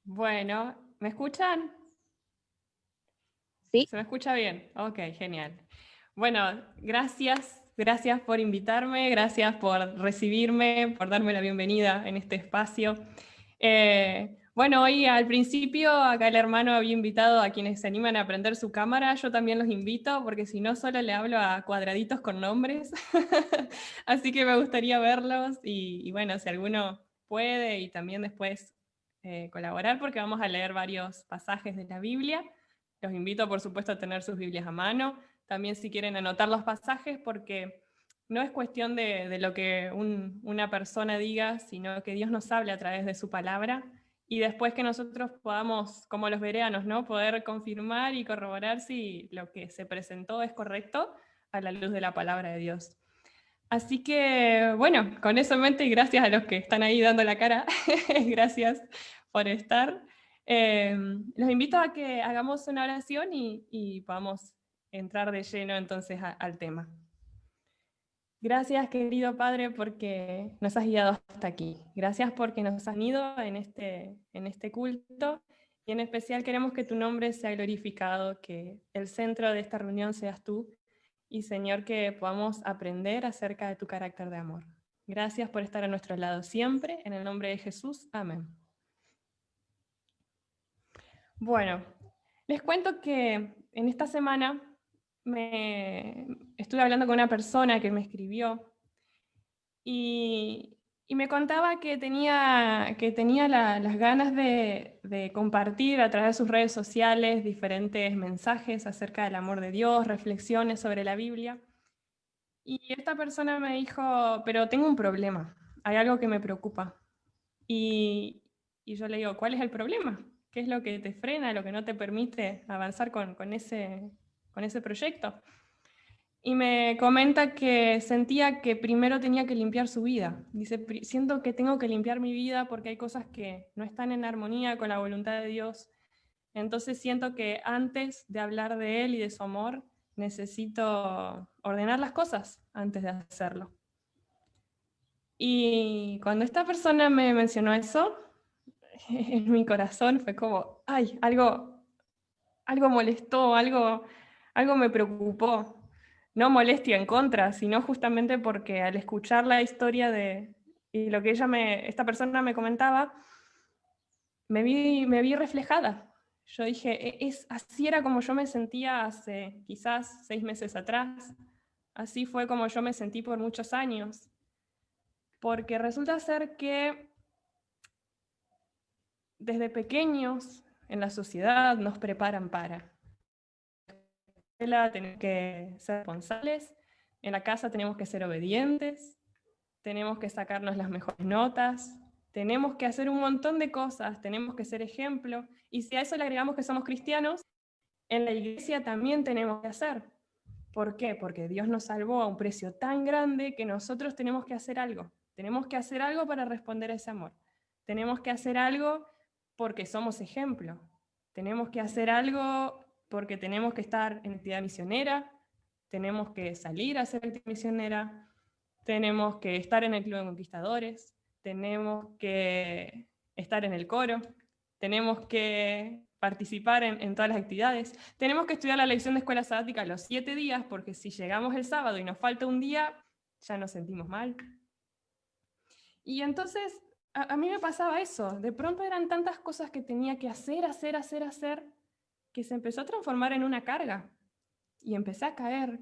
Bueno, ¿me escuchan? Sí, ¿Se me escucha bien? Ok, genial. Bueno, gracias por invitarme, gracias por recibirme, por darme la bienvenida en este espacio. Bueno, hoy al principio acá el hermano había invitado a quienes se animan a prender su cámara, yo también los invito, porque si no solo le hablo a cuadraditos con nombres, así que me gustaría verlos y bueno, si alguno puede y también después colaborar, porque vamos a leer varios pasajes de la Biblia. Los invito, por supuesto, a tener sus Biblias a mano. También si quieren anotar los pasajes, porque no es cuestión de lo que una persona diga, sino que Dios nos hable a través de su palabra. Y después que nosotros podamos, como los bereanos, ¿no? Poder confirmar y corroborar si lo que se presentó es correcto a la luz de la palabra de Dios. Así que, bueno, con eso en mente, y gracias a los que están ahí dando la cara, gracias por estar. Los invito a que hagamos una oración y podamos entrar de lleno entonces al tema. Gracias, querido Padre, porque nos has guiado hasta aquí. Gracias porque nos has unido en este culto y en especial queremos que tu nombre sea glorificado, que el centro de esta reunión seas tú y, Señor, que podamos aprender acerca de tu carácter de amor. Gracias por estar a nuestro lado siempre. En el nombre de Jesús. Amén. Bueno, les cuento que en esta semana estuve hablando con una persona que me escribió y me contaba que tenía las ganas de compartir a través de sus redes sociales diferentes mensajes acerca del amor de Dios, reflexiones sobre la Biblia. Y esta persona me dijo, pero tengo un problema, hay algo que me preocupa. Y, y yo le digo, ¿cuál es el problema? ¿Qué es lo que te frena, lo que no te permite avanzar con ese proyecto? Y me comenta que sentía que primero tenía que limpiar su vida. Dice, siento que tengo que limpiar mi vida porque hay cosas que no están en armonía con la voluntad de Dios. Entonces siento que antes de hablar de Él y de su amor, necesito ordenar las cosas antes de hacerlo. Y cuando esta persona me mencionó eso, en mi corazón fue como, ay, algo molestó, algo me preocupó. No molestia en contra, sino justamente porque al escuchar la historia y lo que esta persona me comentaba, me vi reflejada. Yo dije, así era como yo me sentía hace quizás 6 meses atrás, así fue como yo me sentí por muchos años, porque resulta ser que desde pequeños en la sociedad nos preparan para tenemos que ser responsables, en la casa tenemos que ser obedientes, tenemos que sacarnos las mejores notas, tenemos que hacer un montón de cosas, tenemos que ser ejemplo, y si a eso le agregamos que somos cristianos, en la iglesia también tenemos que hacer. ¿Por qué? Porque Dios nos salvó a un precio tan grande que nosotros tenemos que hacer algo. Tenemos que hacer algo para responder a ese amor. Tenemos que hacer algo porque somos ejemplo. Tenemos que hacer algo porque tenemos que estar en actividad misionera, tenemos que salir a hacer actividad misionera, tenemos que estar en el Club de Conquistadores, tenemos que estar en el coro, tenemos que participar en todas las actividades, tenemos que estudiar la lección de escuela sabática los 7 días, porque si llegamos el sábado y nos falta un día, ya nos sentimos mal. Y entonces a mí me pasaba eso, de pronto eran tantas cosas que tenía que hacer, que se empezó a transformar en una carga. Y empecé a caer.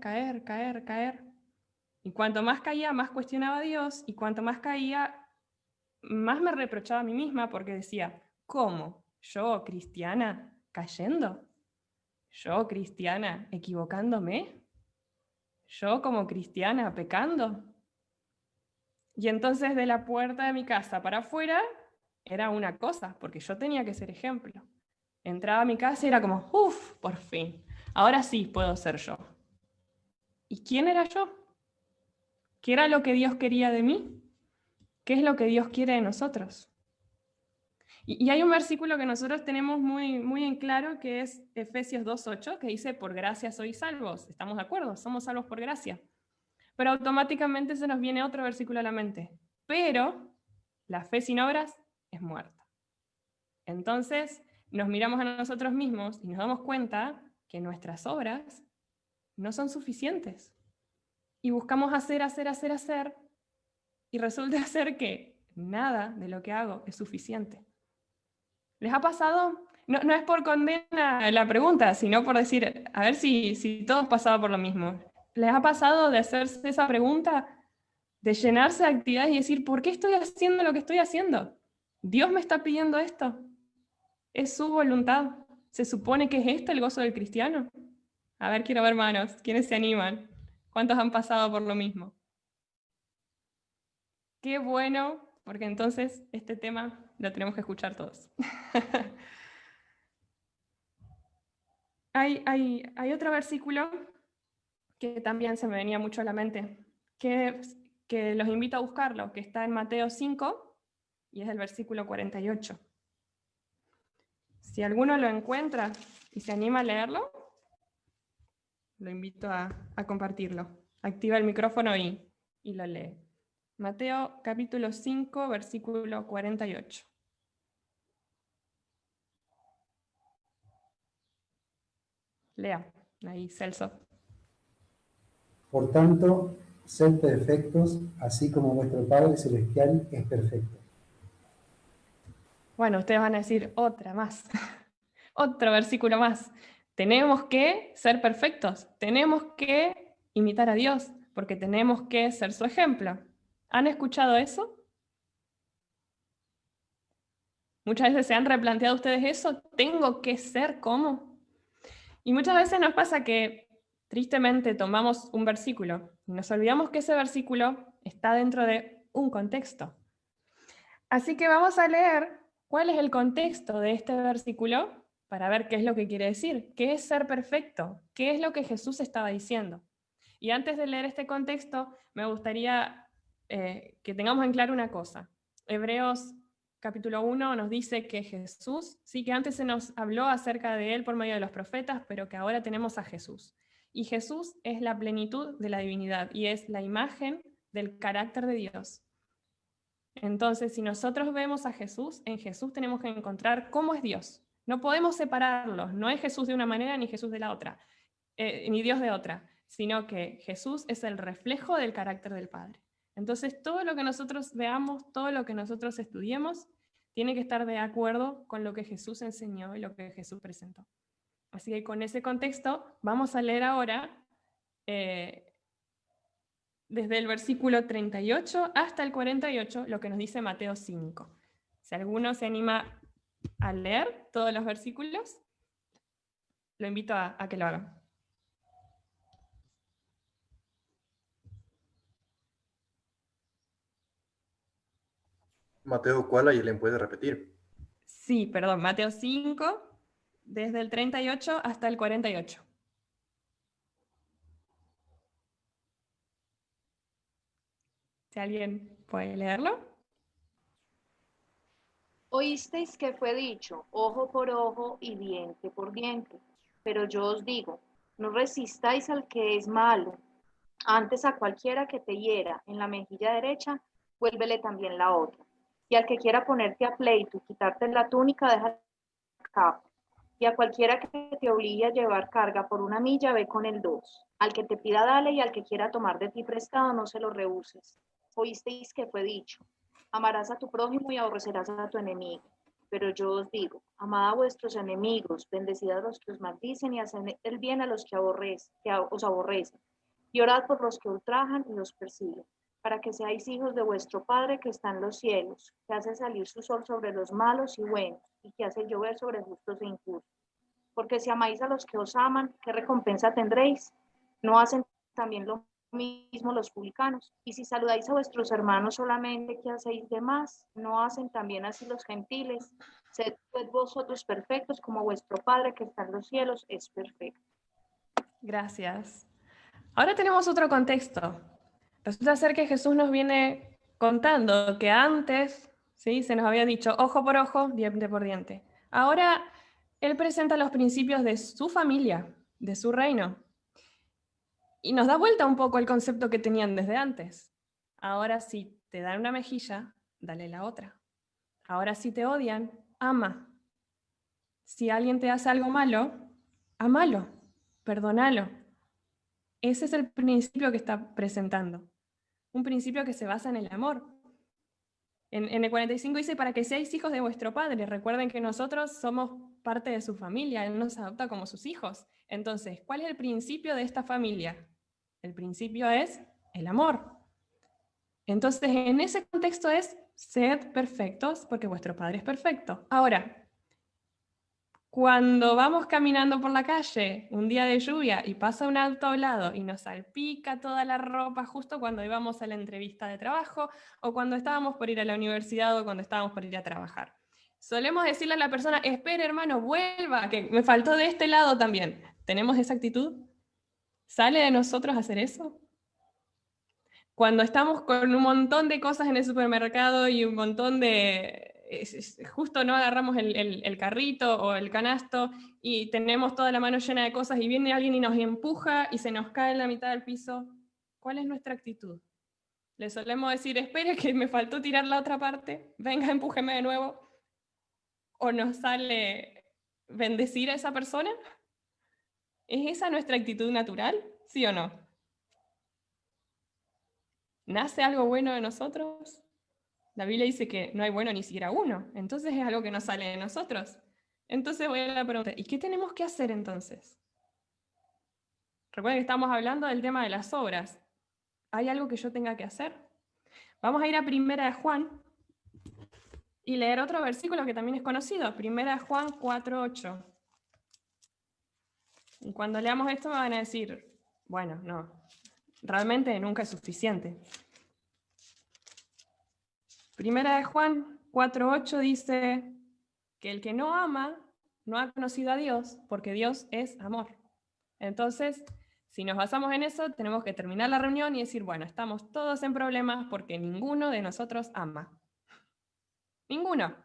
Y cuanto más caía, más cuestionaba a Dios, y cuanto más caía, más me reprochaba a mí misma porque decía, ¿cómo? ¿Yo, cristiana, cayendo? ¿Yo, cristiana, equivocándome? ¿Yo, como cristiana, pecando? Y entonces de la puerta de mi casa para afuera era una cosa, porque yo tenía que ser ejemplo. Entraba a mi casa y era como, uff, por fin, ahora sí puedo ser yo. ¿Y quién era yo? ¿Qué era lo que Dios quería de mí? ¿Qué es lo que Dios quiere de nosotros? Y hay un versículo que nosotros tenemos muy en claro, que es Efesios 2:8, que dice, por gracia sois salvos. ¿Estamos de acuerdo? Somos salvos por gracia. Pero automáticamente se nos viene otro versículo a la mente. Pero la fe sin obras es muerta. Entonces nos miramos a nosotros mismos y nos damos cuenta que nuestras obras no son suficientes. Y buscamos hacer, y resulta ser que nada de lo que hago es suficiente. ¿Les ha pasado? No es por condena la pregunta, sino por decir, a ver si todos pasado por lo mismo. ¿Les ha pasado de hacerse esa pregunta, de llenarse de actividades y decir, ¿por qué estoy haciendo lo que estoy haciendo? ¿Dios me está pidiendo esto? ¿Es su voluntad? ¿Se supone que es esto el gozo del cristiano? A ver, quiero ver manos. ¿Quiénes se animan? ¿Cuántos han pasado por lo mismo? Qué bueno, porque entonces este tema lo tenemos que escuchar todos. Hay otro versículo que también se me venía mucho a la mente, que los invito a buscarlo, que está en Mateo 5, y es el versículo 48. Si alguno lo encuentra y se anima a leerlo, lo invito a compartirlo. Activa el micrófono y lo lee. Mateo capítulo 5, versículo 48. Lea, ahí Celso. Por tanto, sed perfectos, así como vuestro Padre Celestial es perfecto. Bueno, ustedes van a decir otra más, otro versículo más. Tenemos que ser perfectos, tenemos que imitar a Dios, porque tenemos que ser su ejemplo. ¿Han escuchado eso? Muchas veces se han replanteado ustedes eso, ¿tengo que ser como? Y muchas veces nos pasa que tristemente tomamos un versículo y nos olvidamos que ese versículo está dentro de un contexto. Así que vamos a leer cuál es el contexto de este versículo para ver qué es lo que quiere decir, qué es ser perfecto, qué es lo que Jesús estaba diciendo. Y antes de leer este contexto, me gustaría que tengamos en claro una cosa. Hebreos capítulo 1 nos dice que Jesús, sí que antes se nos habló acerca de él por medio de los profetas, pero que ahora tenemos a Jesús. Y Jesús es la plenitud de la divinidad y es la imagen del carácter de Dios. Entonces, si nosotros vemos a Jesús, en Jesús tenemos que encontrar cómo es Dios. No podemos separarlos, no es Jesús de una manera ni Jesús de la otra, ni Dios de otra, sino que Jesús es el reflejo del carácter del Padre. Entonces, todo lo que nosotros veamos, todo lo que nosotros estudiemos, tiene que estar de acuerdo con lo que Jesús enseñó y lo que Jesús presentó. Así que con ese contexto vamos a leer ahora desde el versículo 38 hasta el 48 lo que nos dice Mateo 5. Si alguno se anima a leer todos los versículos, lo invito a que lo haga. Mateo, ¿cuál alguien puede repetir? Sí, perdón, Mateo 5, desde el 38 hasta el 48. Si alguien puede leerlo. Oísteis que fue dicho, ojo por ojo y diente por diente. Pero yo os digo, no resistáis al que es malo. Antes a cualquiera que te hiera en la mejilla derecha, vuélvele también la otra. Y al que quiera ponerte a pleito y quitarte la túnica, deja la capa. Y a cualquiera que te obligue a llevar carga por una milla, ve con el 2. Al que te pida, dale, y al que quiera tomar de ti prestado, no se lo rehuses. Oísteis que fue dicho, amarás a tu prójimo y aborrecerás a tu enemigo. Pero yo os digo, amad a vuestros enemigos, bendecid a los que os maldicen y haced el bien a los que os aborrecen. Y orad por los que ultrajan y los persiguen, para que seáis hijos de vuestro Padre que está en los cielos, que hace salir su sol sobre los malos y buenos, y que hace llover sobre justos e injustos. Porque si amáis a los que os aman, ¿qué recompensa tendréis? ¿No hacen también lo mismo los publicanos? Y si saludáis a vuestros hermanos solamente, ¿qué hacéis de más? ¿No hacen también así los gentiles? Sed pues vosotros perfectos, como vuestro Padre que está en los cielos es perfecto. Gracias. Ahora tenemos otro contexto. Resulta ser que Jesús nos viene contando que antes, ¿sí?, se nos había dicho ojo por ojo, diente por diente. Ahora Él presenta los principios de su familia, de su reino. Y nos da vuelta un poco el concepto que tenían desde antes. Ahora si te dan una mejilla, dale la otra. Ahora si te odian, ama Si alguien te hace algo malo, amalo, perdónalo. Ese es el principio que está presentando. Un principio que se basa en el amor. En el 45 dice, para que seáis hijos de vuestro Padre. Recuerden que nosotros somos parte de su familia, Él nos adopta como sus hijos. Entonces, ¿cuál es el principio de esta familia? El principio es el amor. Entonces, en ese contexto es, sed perfectos porque vuestro Padre es perfecto. Ahora, cuando vamos caminando por la calle un día de lluvia y pasa un auto al lado y nos salpica toda la ropa justo cuando íbamos a la entrevista de trabajo o cuando estábamos por ir a la universidad o cuando estábamos por ir a trabajar, solemos decirle a la persona, espere hermano, vuelva, que me faltó de este lado también. ¿Tenemos esa actitud? ¿Sale de nosotros hacer eso? Cuando estamos con un montón de cosas en el supermercado y un montón de... justo no agarramos el carrito o el canasto y tenemos toda la mano llena de cosas y viene alguien y nos empuja y se nos cae en la mitad del piso, ¿cuál es nuestra actitud? ¿Le solemos decir, espere que me faltó tirar la otra parte, venga, empújeme de nuevo? ¿O nos sale bendecir a esa persona? ¿Es esa nuestra actitud natural? ¿Sí o no? ¿Nace algo bueno de nosotros? La Biblia dice que no hay bueno ni siquiera uno, entonces es algo que no sale de nosotros. Entonces voy a la pregunta, ¿y qué tenemos que hacer entonces? Recuerden que estamos hablando del tema de las obras. ¿Hay algo que yo tenga que hacer? Vamos a ir a 1 de Juan y leer otro versículo que también es conocido, 1 de Juan 4:8. Y cuando leamos esto me van a decir, bueno, no, realmente nunca es suficiente. 1 de Juan 4:8 dice que el que no ama no ha conocido a Dios, porque Dios es amor. Entonces, si nos basamos en eso, tenemos que terminar la reunión y decir, bueno, estamos todos en problemas porque ninguno de nosotros ama. Ninguno.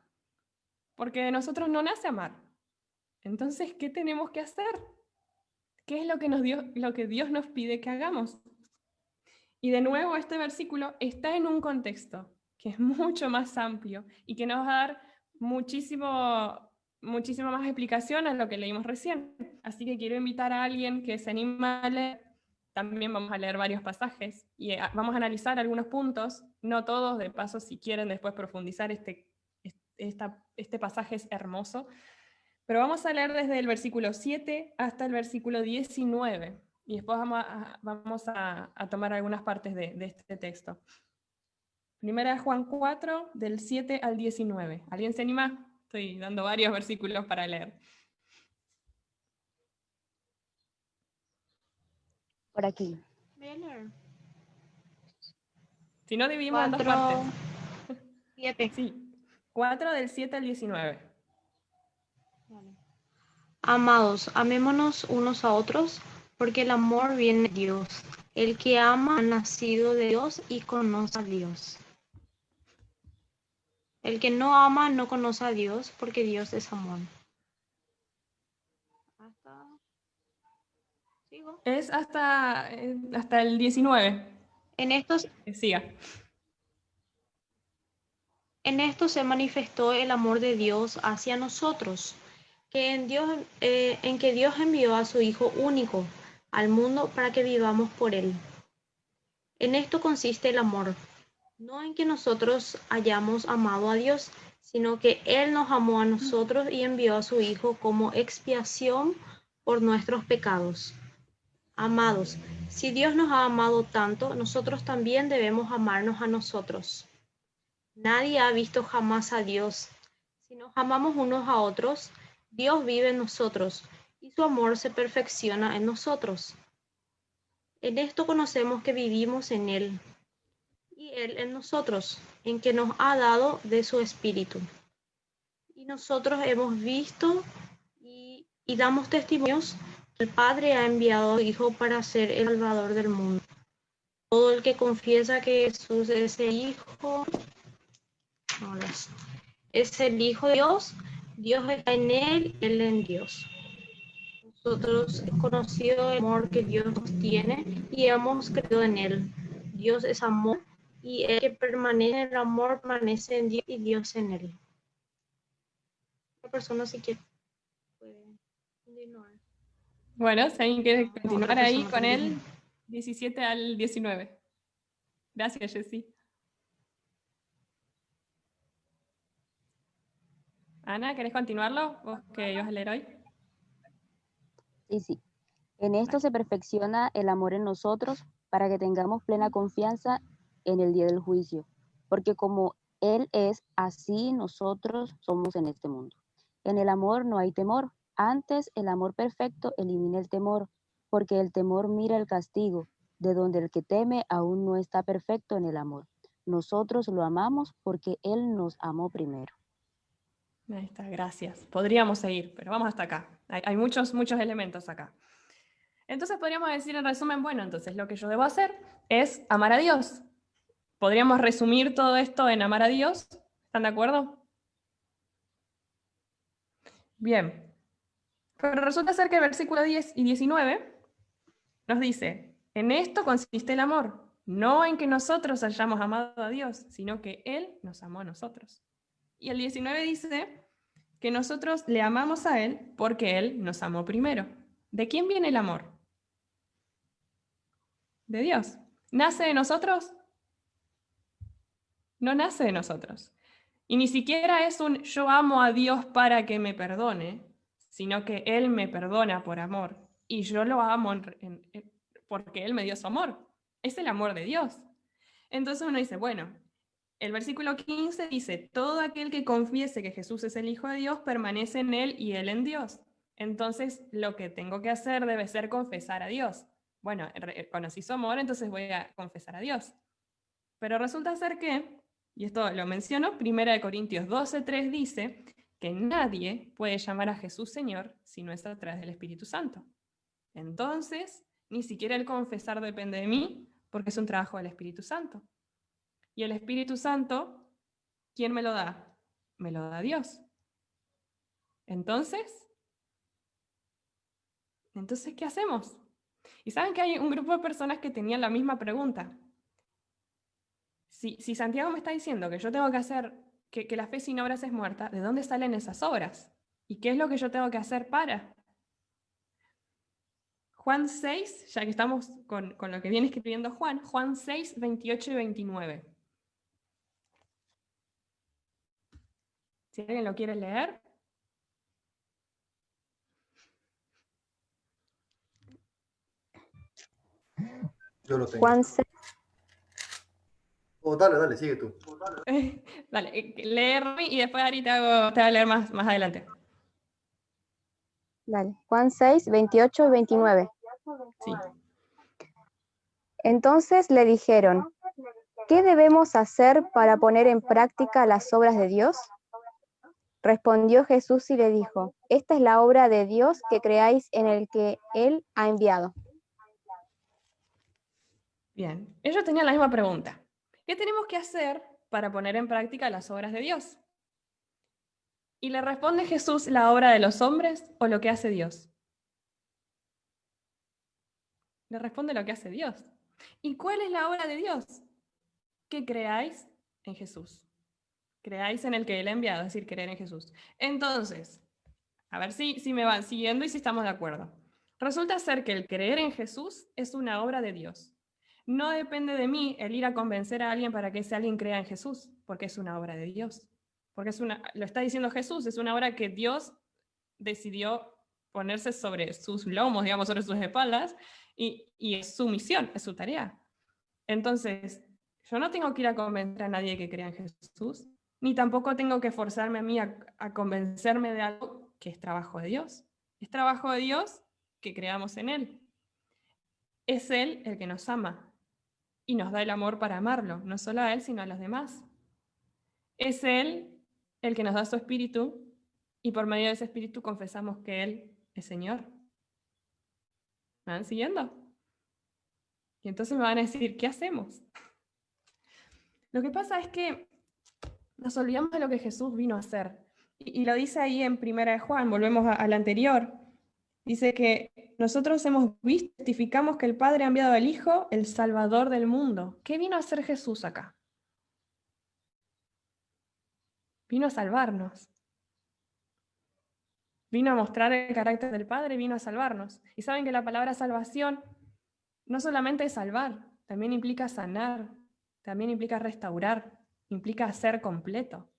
Porque de nosotros no nace amar. Entonces, ¿qué tenemos que hacer? ¿Qué es lo que Dios nos pide que hagamos? Y de nuevo, este versículo está en un contexto que es mucho más amplio y que nos va a dar muchísima más explicación a lo que leímos recién. Así que quiero invitar a alguien que se anime a leer. También vamos a leer varios pasajes y vamos a analizar algunos puntos, no todos, de paso, si quieren después profundizar, este pasaje es hermoso. Pero vamos a leer desde el versículo 7 hasta el versículo 19. Y después vamos a tomar algunas partes de este texto. 1 Juan 4, del 7 al 19. ¿Alguien se anima? Estoy dando varios versículos para leer. Por aquí. Si no, dividimos en dos 4, partes. 7. Sí, 4 del 7 al 19. Amados, amémonos unos a otros, porque el amor viene de Dios. El que ama ha nacido de Dios y conoce a Dios. El que no ama no conoce a Dios, porque Dios es amor. ¿Sigo? Es hasta el 19. En Siga. esto se manifestó el amor de Dios hacia nosotros, en que Dios envió a su Hijo único al mundo para que vivamos por Él. En esto consiste el amor, no en que nosotros hayamos amado a Dios, sino que Él nos amó a nosotros y envió a su Hijo como expiación por nuestros pecados. Amados, si Dios nos ha amado tanto, nosotros también debemos amarnos a nosotros. Nadie ha visto jamás a Dios. Si nos amamos unos a otros, Dios vive en nosotros y su amor se perfecciona en nosotros. En esto conocemos que vivimos en Él y Él en nosotros, en que nos ha dado de su Espíritu. Y nosotros hemos visto y damos testimonios que el Padre ha enviado a su Hijo para ser el Salvador del mundo. Todo el que confiesa que Jesús es el Hijo de Dios, Dios está en Él, Él en Dios. Nosotros hemos conocido el amor que Dios nos tiene y hemos creído en Él. Dios es amor y el que permanece en el amor permanece en Dios y Dios en Él. La persona si quiere. Bueno, si alguien quiere Otra continuar ahí persona con también. él, 17 al 19. Gracias, Jessy. Ana, ¿querés continuarlo? ¿Vos que ibas a leer hoy? Sí, sí. En esto Vale. se perfecciona el amor en nosotros para que tengamos plena confianza en el día del juicio, porque como Él es, así nosotros somos en este mundo. En el amor no hay temor, antes el amor perfecto elimina el temor, porque el temor mira el castigo, de donde el que teme aún no está perfecto en el amor. Nosotros lo amamos porque Él nos amó primero. Ahí está, gracias. Podríamos seguir, pero vamos hasta acá. Hay muchos elementos acá. Entonces podríamos decir en resumen, bueno, entonces lo que yo debo hacer es amar a Dios. Podríamos resumir todo esto en amar a Dios. ¿Están de acuerdo? Bien. Pero resulta ser que el versículo 10 y 19 nos dice, en esto consiste el amor, no en que nosotros hayamos amado a Dios, sino que Él nos amó a nosotros. Y el 19 dice que nosotros le amamos a Él porque Él nos amó primero. ¿De quién viene el amor? De Dios. ¿Nace de nosotros? No nace de nosotros. Y ni siquiera es un yo amo a Dios para que me perdone, sino que Él me perdona por amor. Y yo lo amo porque Él me dio su amor. Es el amor de Dios. Entonces uno dice, bueno, el versículo 15 dice, todo aquel que confiese que Jesús es el Hijo de Dios permanece en Él y Él en Dios. Entonces lo que tengo que hacer debe ser confesar a Dios. Bueno, conocí su amor, entonces voy a confesar a Dios. Pero resulta ser que, y esto lo menciono, 1 Corintios 12:3 dice que nadie puede llamar a Jesús Señor si no es a través del Espíritu Santo. Entonces, ni siquiera el confesar depende de mí, porque es un trabajo del Espíritu Santo. Y el Espíritu Santo, ¿quién me lo da? Me lo da Dios. Entonces, ¿qué hacemos? Y saben que hay un grupo de personas que tenían la misma pregunta. Si Santiago me está diciendo que yo tengo que hacer, que la fe sin obras es muerta, ¿de dónde salen esas obras? ¿Y qué es lo que yo tengo que hacer para? Juan 6, ya que estamos con lo que viene escribiendo Juan 6, 28 y 29. Si alguien lo quiere leer. Yo lo tengo. Juan 6, Oh, dale, sigue tú. Dale, lee Rami y después Ari te voy a leer más adelante. dale. Juan 6, 28 y 29. Sí. Entonces le dijeron, ¿qué debemos hacer para poner en práctica las obras de Dios? Respondió Jesús y le dijo, esta es la obra de Dios, que creáis en el que Él ha enviado. Bien, ellos tenían la misma pregunta. ¿Qué tenemos que hacer para poner en práctica las obras de Dios? Y le responde Jesús, ¿la obra de los hombres o lo que hace Dios? Le responde lo que hace Dios. ¿Y cuál es la obra de Dios? Que creáis en Jesús. Creáis en el que Él ha enviado, es decir, creer en Jesús. Entonces, a ver si me van siguiendo y si estamos de acuerdo. Resulta ser que el creer en Jesús es una obra de Dios. No depende de mí el ir a convencer a alguien para que ese alguien crea en Jesús, porque es una obra de Dios. Porque lo está diciendo Jesús, es una obra que Dios decidió ponerse sobre sus lomos, digamos, sobre sus espaldas, y es su misión, es su tarea. Entonces, yo no tengo que ir a convencer a nadie que crea en Jesús, ni tampoco tengo que forzarme a mí a convencerme de algo que es trabajo de Dios. Es trabajo de Dios que creamos en Él. Es Él el que nos ama y nos da el amor para amarlo, no solo a Él, sino a los demás. Es Él el que nos da su espíritu y por medio de ese espíritu confesamos que Él es Señor. ¿Me van siguiendo? Y entonces me van a decir, ¿qué hacemos? Lo que pasa es que nos olvidamos de lo que Jesús vino a hacer. Y lo dice ahí en 1 Juan, volvemos al anterior. Dice que nosotros hemos visto, testificamos que el Padre ha enviado al Hijo, el Salvador del mundo. ¿Qué vino a hacer Jesús acá? Vino a salvarnos. Vino a mostrar el carácter del Padre, vino a salvarnos. Y saben que la palabra salvación no solamente es salvar, también implica sanar, también implica restaurar, implica hacer completo.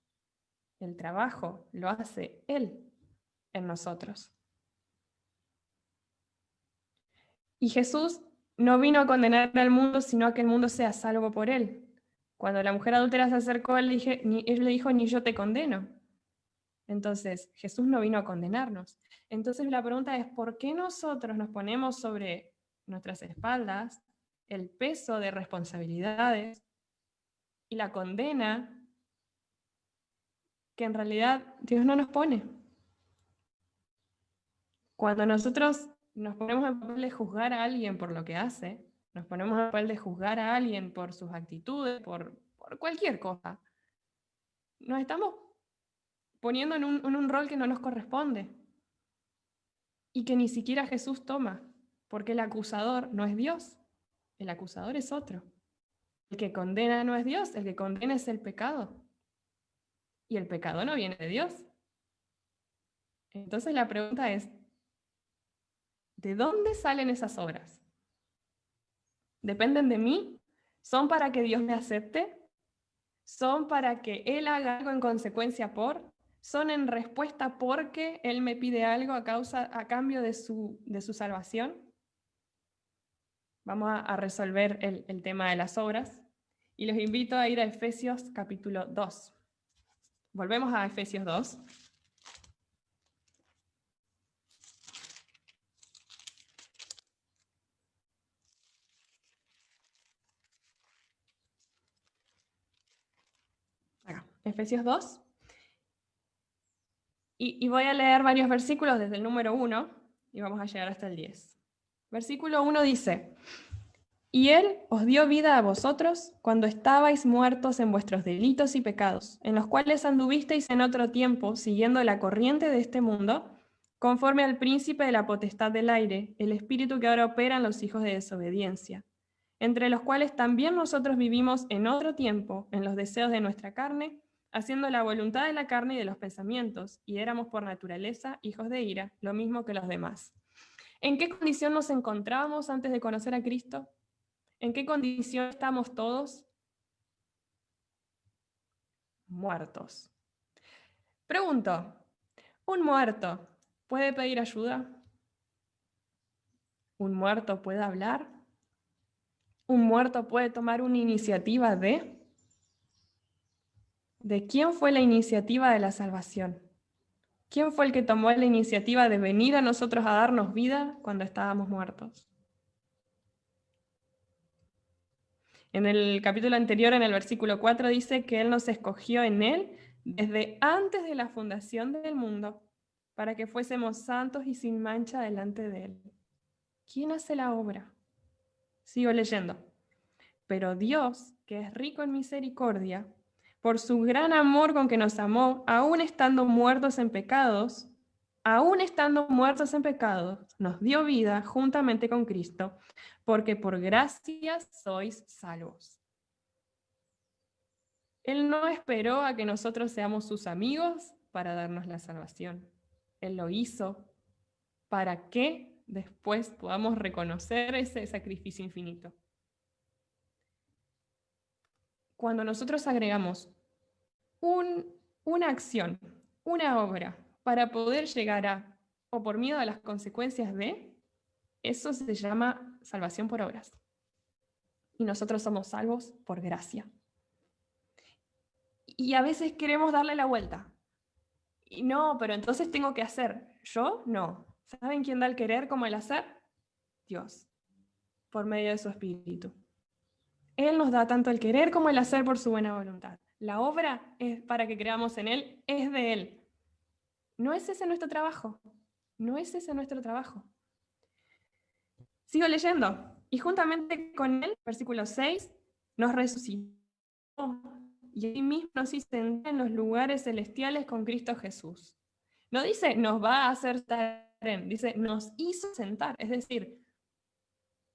El trabajo lo hace Él en nosotros. Y Jesús no vino a condenar al mundo, sino a que el mundo sea salvo por Él. Cuando la mujer adúltera se acercó, él le dijo, ni yo te condeno. Entonces, Jesús no vino a condenarnos. Entonces la pregunta es, ¿por qué nosotros nos ponemos sobre nuestras espaldas el peso de responsabilidades y la condena que en realidad Dios no nos pone? Cuando nosotros nos ponemos en papel de juzgar a alguien por lo que hace, nos ponemos en papel de juzgar a alguien por sus actitudes, por cualquier cosa, nos estamos poniendo en un rol que no nos corresponde y que ni siquiera Jesús toma, porque el acusador no es Dios, el acusador es otro. El que condena no es Dios, el que condena es el pecado. Y el pecado no viene de Dios. Entonces la pregunta es, ¿de dónde salen esas obras? ¿Dependen de mí? ¿Son para que Dios me acepte? ¿Son para que Él haga algo en consecuencia por? ¿Son en respuesta porque Él me pide algo a cambio de su salvación? Vamos a resolver el tema de las obras y los invito a ir a Efesios capítulo 2. Volvemos a Efesios 2. Acá, Efesios 2. Y voy a leer varios versículos desde el número 1 y vamos a llegar hasta el 10. Versículo 1 dice, y Él os dio vida a vosotros cuando estabais muertos en vuestros delitos y pecados, en los cuales anduvisteis en otro tiempo, siguiendo la corriente de este mundo, conforme al príncipe de la potestad del aire, el espíritu que ahora opera en los hijos de desobediencia, entre los cuales también nosotros vivimos en otro tiempo, en los deseos de nuestra carne, haciendo la voluntad de la carne y de los pensamientos, y éramos por naturaleza hijos de ira, lo mismo que los demás. ¿En qué condición nos encontrábamos antes de conocer a Cristo? ¿En qué condición estamos todos? Muertos. Pregunto, ¿un muerto puede pedir ayuda? ¿Un muerto puede hablar? ¿Un muerto puede tomar una iniciativa de? ¿De quién fue la iniciativa de la salvación? ¿Quién fue el que tomó la iniciativa de venir a nosotros a darnos vida cuando estábamos muertos? En el capítulo anterior, en el versículo 4, dice que Él nos escogió en Él desde antes de la fundación del mundo, para que fuésemos santos y sin mancha delante de Él. ¿Quién hace la obra? Sigo leyendo. Pero Dios, que es rico en misericordia, por su gran amor con que nos amó, aún estando muertos en pecados, nos dio vida juntamente con Cristo, porque por gracia sois salvos. Él no esperó a que nosotros seamos sus amigos para darnos la salvación. Él lo hizo para que después podamos reconocer ese sacrificio infinito. Cuando nosotros agregamos una acción, una obra, para poder llegar a, o por miedo a las consecuencias de, eso se llama salvación por obras. Y nosotros somos salvos por gracia. Y a veces queremos darle la vuelta. Y no, pero entonces tengo que hacer. ¿Yo? No. ¿Saben quién da el querer como el hacer? Dios, por medio de su Espíritu. Él nos da tanto el querer como el hacer por su buena voluntad. La obra es para que creamos en Él, es de Él. No es ese nuestro trabajo. No es ese nuestro trabajo. Sigo leyendo. Y juntamente con Él, versículo 6, nos resucitó. Y ahí mismo nos hizo sentar en los lugares celestiales con Cristo Jesús. No dice nos va a hacer estar en, dice nos hizo sentar. Es decir,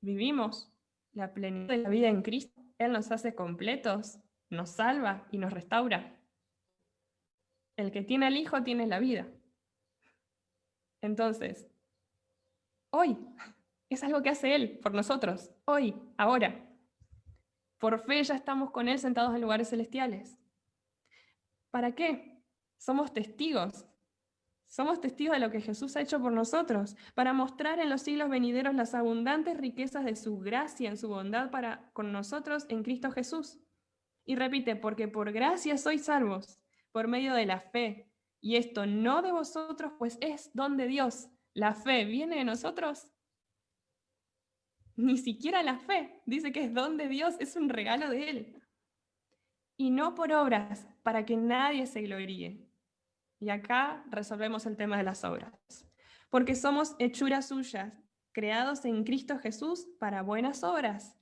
vivimos la plenitud de la vida en Cristo. Él nos hace completos, nos salva y nos restaura. El que tiene al Hijo tiene la vida. Entonces, hoy es algo que hace Él por nosotros, hoy, ahora. Por fe ya estamos con Él sentados en lugares celestiales. ¿Para qué? Somos testigos. Somos testigos de lo que Jesús ha hecho por nosotros, para mostrar en los siglos venideros las abundantes riquezas de su gracia en su bondad para con nosotros en Cristo Jesús. Y repite, porque por gracia sois salvos, por medio de la fe. Y esto no de vosotros, pues es don de Dios. ¿La fe viene de nosotros? Ni siquiera la fe. Dice que es don de Dios, es un regalo de Él. Y no por obras, para que nadie se gloríe. Y acá resolvemos el tema de las obras. Porque somos hechuras suyas, creados en Cristo Jesús para buenas obras,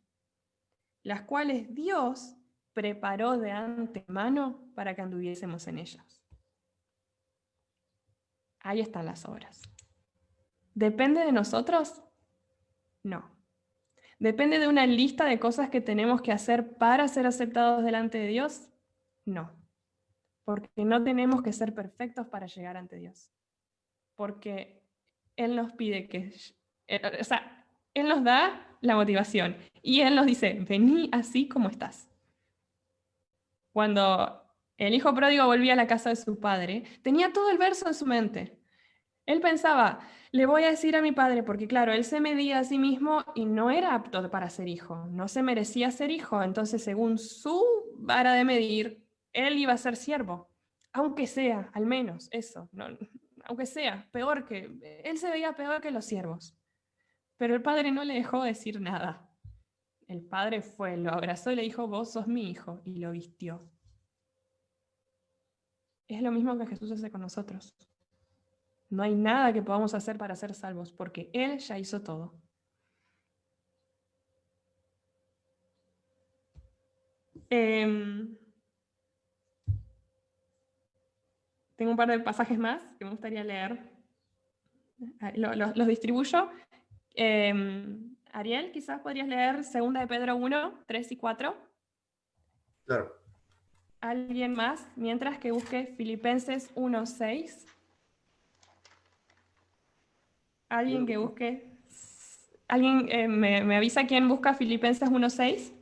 las cuales Dios preparó de antemano para que anduviésemos en ellas. Ahí están las obras. ¿Depende de nosotros? No. ¿Depende de una lista de cosas que tenemos que hacer para ser aceptados delante de Dios? No. Porque no tenemos que ser perfectos para llegar ante Dios. Porque Él nos pide que... Él nos da la motivación. Y Él nos dice, vení así como estás. Cuando el hijo pródigo volvía a la casa de su padre, tenía todo el verso en su mente. Él pensaba, le voy a decir a mi padre, porque claro, él se medía a sí mismo y no era apto para ser hijo, no se merecía ser hijo, entonces según su vara de medir, él iba a ser siervo, aunque sea, al menos, eso, no, aunque sea, él se veía peor que los siervos. Pero el padre no le dejó decir nada. El padre fue, lo abrazó y le dijo, vos sos mi hijo, y lo vistió. Es lo mismo que Jesús hace con nosotros. No hay nada que podamos hacer para ser salvos, porque Él ya hizo todo. Tengo un par de pasajes más que me gustaría leer. Los distribuyo. Ariel, quizás podrías leer 2 de Pedro 1, 3 y 4. Claro. ¿Alguien más? Mientras que busque Filipenses 1, 6. Alguien que busque... ¿Alguien me avisa quién busca Filipenses 1, 6?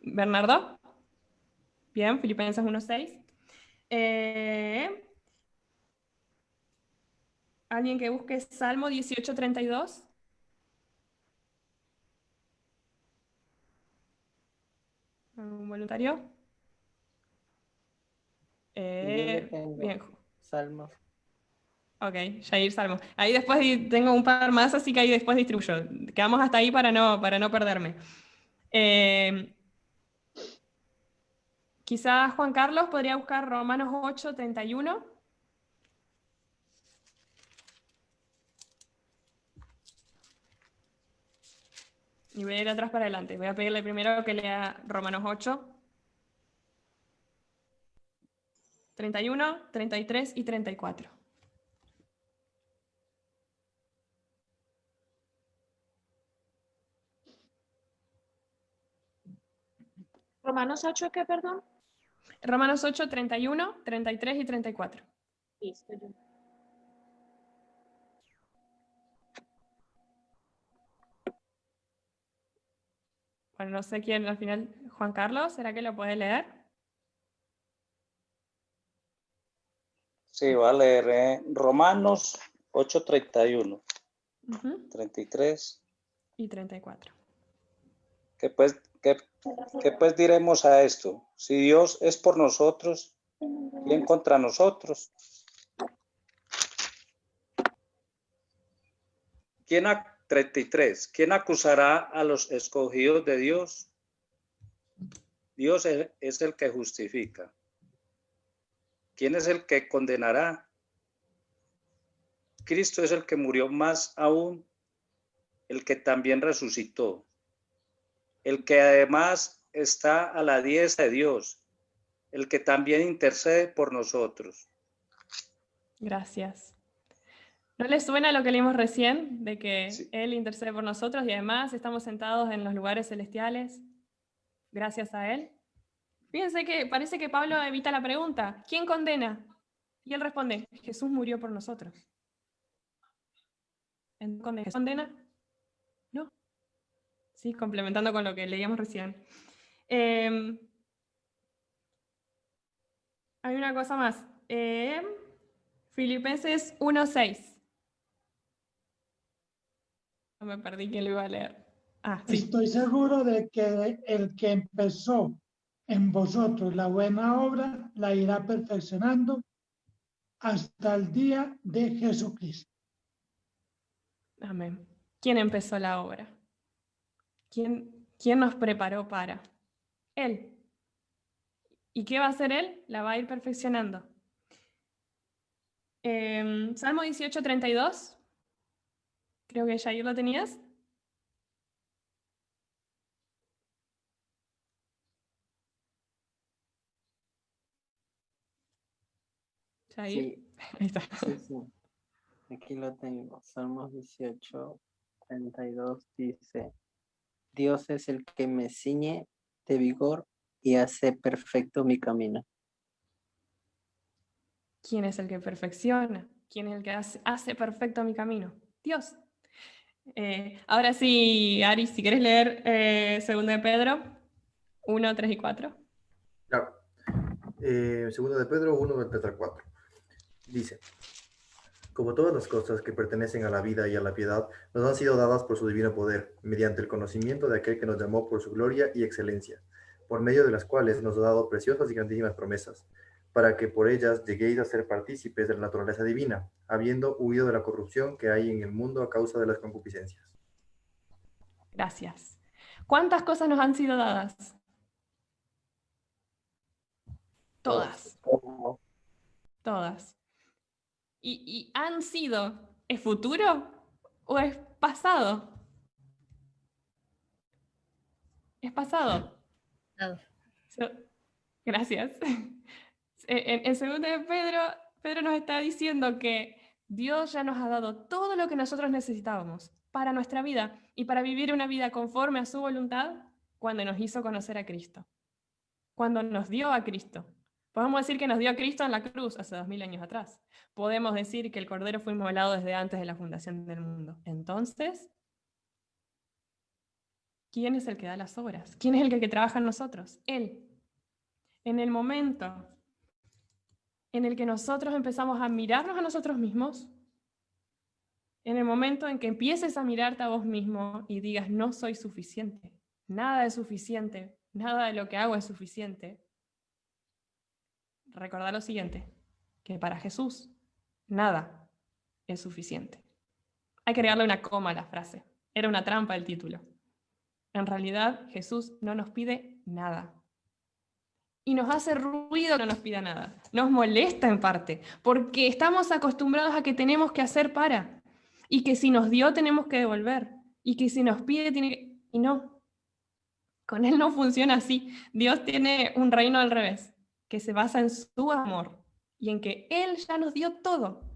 ¿Bernardo? Bien, Filipenses 1, 6. ¿Alguien que busque Salmo 18, 32? ¿Un voluntario? Bien. Salmo. Ok, Jair Salmo. Ahí después tengo un par más, así que ahí después distribuyo. Quedamos hasta ahí para no perderme. Quizás Juan Carlos podría buscar Romanos 8, 31. Y voy a ir atrás para adelante. Voy a pedirle primero que lea Romanos 8, 31, 33 y 34. Romanos 8, ¿qué, perdón? Romanos 8, 31, 33 y 34. Listo, yo. Bueno, no sé quién al final. Juan Carlos, ¿será que lo puede leer? Sí, va a leer Romanos 8, 31, 33 y 34. ¿Qué pues diremos a esto? Si Dios es por nosotros, ¿quién contra nosotros? 33. ¿Quién acusará a los escogidos de Dios? Dios es el que justifica. ¿Quién es el que condenará? Cristo es el que murió, más aún, el que también resucitó, el que además está a la diestra de Dios, el que también intercede por nosotros. Gracias. ¿No les suena lo que leímos recién? De que Sí. Él intercede por nosotros y además estamos sentados en los lugares celestiales gracias a Él. Fíjense que parece que Pablo evita la pregunta. ¿Quién condena? Y él responde, Jesús murió por nosotros. ¿Entonces Jesús condena? No. Sí, complementando con lo que leíamos recién. Hay una cosa más. Filipenses 1:6. No me perdí quién lo iba a leer. Ah, sí. Estoy seguro de que el que empezó en vosotros la buena obra la irá perfeccionando hasta el día de Jesucristo. Amén. ¿Quién empezó la obra? ¿Quién nos preparó para? Él. ¿Y qué va a hacer Él? La va a ir perfeccionando. Salmo 18:32. Creo que Jair lo tenías. Jair. Sí, Ahí está. sí. Aquí lo tengo. Salmos 18:32 dice, Dios es el que me ciñe de vigor y hace perfecto mi camino. ¿Quién es el que perfecciona? ¿Quién es el que hace perfecto mi camino? Dios. Ahora sí, Ari, si quieres leer 2 de Pedro 1, 3 y 4. Claro. Segundo de Pedro 1, del 3 al 4. Dice, como todas las cosas que pertenecen a la vida y a la piedad, nos han sido dadas por su divino poder, mediante el conocimiento de aquel que nos llamó por su gloria y excelencia, por medio de las cuales nos ha dado preciosas y grandísimas promesas, para que por ellas lleguéis a ser partícipes de la naturaleza divina, habiendo huido de la corrupción que hay en el mundo a causa de las concupiscencias. Gracias. ¿Cuántas cosas nos han sido dadas? Todas. Todas. ¿Y han sido? ¿Es futuro o es pasado? Es pasado. Gracias. En 2 de Pedro nos está diciendo que Dios ya nos ha dado todo lo que nosotros necesitábamos para nuestra vida y para vivir una vida conforme a su voluntad cuando nos hizo conocer a Cristo, cuando nos dio a Cristo. Podemos decir que nos dio a Cristo en la cruz hace 2000 años atrás. Podemos decir que el Cordero fue inmolado desde antes de la fundación del mundo. Entonces, ¿quién es el que da las obras? ¿Quién es el que trabaja en nosotros? Él. En el momento en el que nosotros empezamos a mirarnos a nosotros mismos, en el momento en que empieces a mirarte a vos mismo y digas, no soy suficiente, nada es suficiente, nada de lo que hago es suficiente, recordá lo siguiente, que para Jesús nada es suficiente. Hay que agregarle una coma a la frase. Era una trampa el título. En realidad, Jesús no nos pide nada. Y nos hace ruido que no nos pida nada. Nos molesta en parte, porque estamos acostumbrados a que tenemos que hacer para. Y que si nos dio, tenemos que devolver. Y que si nos pide, tiene que... Y no. Con Él no funciona así. Dios tiene un reino al revés, que se basa en su amor y en que Él ya nos dio todo.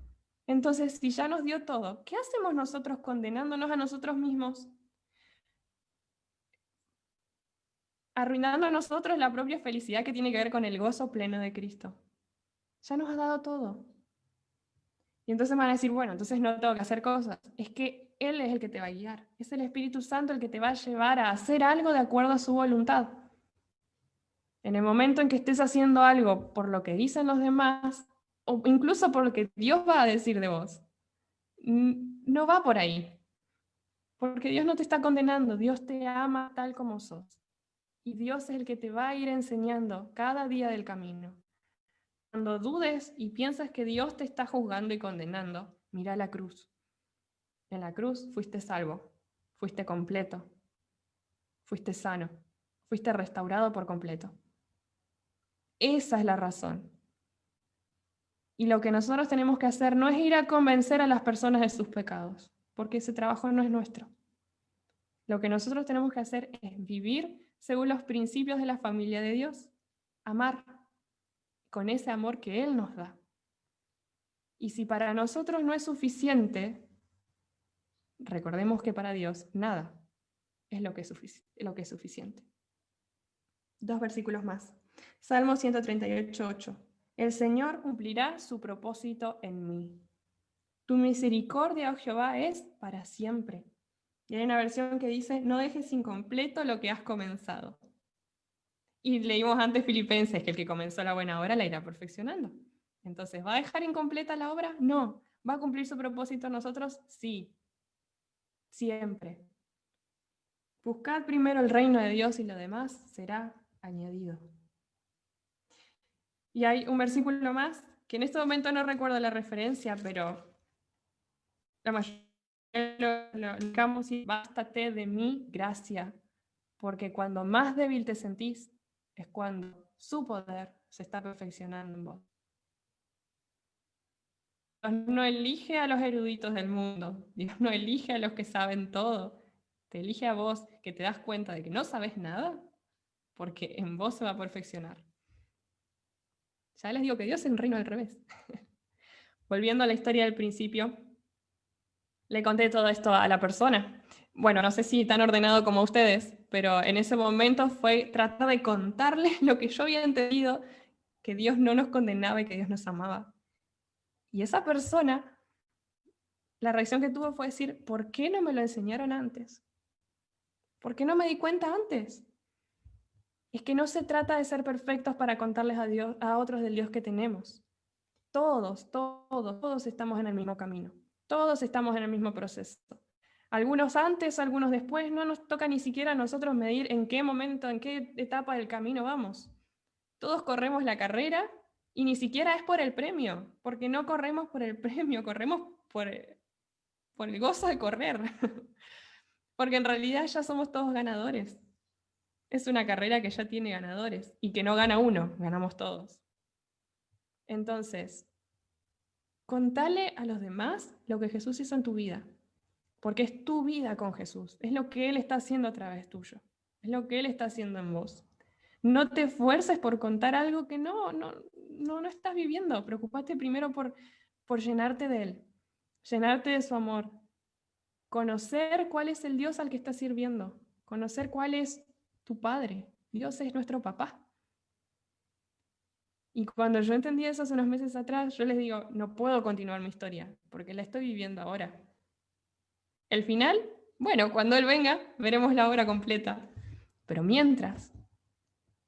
Entonces, si ya nos dio todo, ¿qué hacemos nosotros condenándonos a nosotros mismos? Arruinando a nosotros la propia felicidad que tiene que ver con el gozo pleno de Cristo. Ya nos ha dado todo. Y entonces van a decir, bueno, entonces no tengo que hacer cosas. Es que Él es el que te va a guiar. Es el Espíritu Santo el que te va a llevar a hacer algo de acuerdo a su voluntad. En el momento en que estés haciendo algo por lo que dicen los demás, o incluso por lo que Dios va a decir de vos, no va por ahí. Porque Dios no te está condenando, Dios te ama tal como sos. Y Dios es el que te va a ir enseñando cada día del camino. Cuando dudes y piensas que Dios te está juzgando y condenando, mira la cruz. En la cruz fuiste salvo, fuiste completo, fuiste sano, fuiste restaurado por completo. Esa es la razón. Y lo que nosotros tenemos que hacer no es ir a convencer a las personas de sus pecados, porque ese trabajo no es nuestro. Lo que nosotros tenemos que hacer es vivir según los principios de la familia de Dios, amar con ese amor que Él nos da. Y si para nosotros no es suficiente, recordemos que para Dios nada es lo que es suficiente. 2 versículos más. Salmo 138:8. El Señor cumplirá su propósito en mí. Tu misericordia, oh Jehová, es para siempre. Y hay una versión que dice, no dejes incompleto lo que has comenzado. Y leímos antes Filipenses, que el que comenzó la buena obra la irá perfeccionando. Entonces, ¿va a dejar incompleta la obra? No. ¿Va a cumplir su propósito en nosotros? Sí. Siempre. Buscad primero el reino de Dios y lo demás será añadido. Y hay un versículo más, que en este momento no recuerdo la referencia, pero la mayoría lo indicamos y bástate de mi gracia, porque cuando más débil te sentís, es cuando su poder se está perfeccionando en vos. Dios no elige a los eruditos del mundo, Dios no elige a los que saben todo, te elige a vos que te das cuenta de que no sabes nada, porque en vos se va a perfeccionar. Ya les digo que Dios es un reino al revés. Volviendo a la historia del principio, le conté todo esto a la persona. Bueno, no sé si tan ordenado como ustedes, pero en ese momento fue tratar de contarle lo que yo había entendido, que Dios no nos condenaba y que Dios nos amaba. Y esa persona, la reacción que tuvo fue decir, ¿por qué no me lo enseñaron antes? ¿Por qué no me di cuenta antes? Es que no se trata de ser perfectos para contarles a Dios, a otros del Dios que tenemos. Todos estamos en el mismo camino. Todos estamos en el mismo proceso. Algunos antes, algunos después. No nos toca ni siquiera a nosotros medir en qué momento, en qué etapa del camino vamos. Todos corremos la carrera y ni siquiera es por el premio, porque no corremos por el premio, corremos por el gozo de correr. Porque en realidad ya somos todos ganadores. Es una carrera que ya tiene ganadores y que no gana uno, ganamos todos. Entonces, contale a los demás lo que Jesús hizo en tu vida, porque es tu vida con Jesús, es lo que Él está haciendo a través tuyo, es lo que Él está haciendo en vos. No te esfuerces por contar algo que no estás viviendo. Preocupate primero por llenarte de Él, llenarte de su amor, conocer cuál es el Dios al que estás sirviendo, conocer cuál es tu Padre. Dios es nuestro papá. Y cuando yo entendí eso hace unos meses atrás, yo les digo, no puedo continuar mi historia, porque la estoy viviendo ahora. El final, bueno, cuando Él venga, veremos la obra completa. Pero mientras,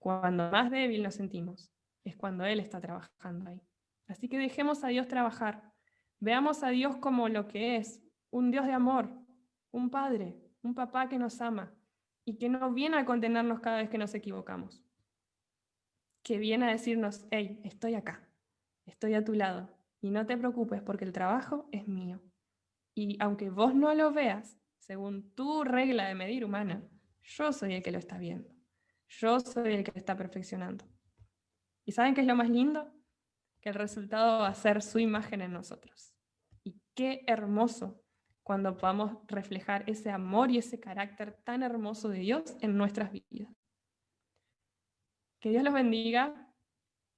cuando más débil nos sentimos, es cuando Él está trabajando ahí. Así que dejemos a Dios trabajar. Veamos a Dios como lo que es, un Dios de amor, un Padre, un papá que nos ama y que no viene a condenarnos cada vez que nos equivocamos. Que viene a decirnos, hey, estoy acá, estoy a tu lado, y no te preocupes porque el trabajo es mío. Y aunque vos no lo veas, según tu regla de medir humana, yo soy el que lo está viendo. Yo soy el que lo está perfeccionando. ¿Y saben qué es lo más lindo? Que el resultado va a ser su imagen en nosotros. Y qué hermoso cuando podamos reflejar ese amor y ese carácter tan hermoso de Dios en nuestras vidas. Que Dios los bendiga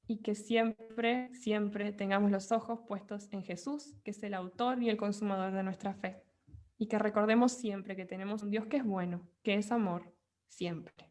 y que siempre, siempre tengamos los ojos puestos en Jesús, que es el autor y el consumador de nuestra fe. Y que recordemos siempre que tenemos un Dios que es bueno, que es amor, siempre.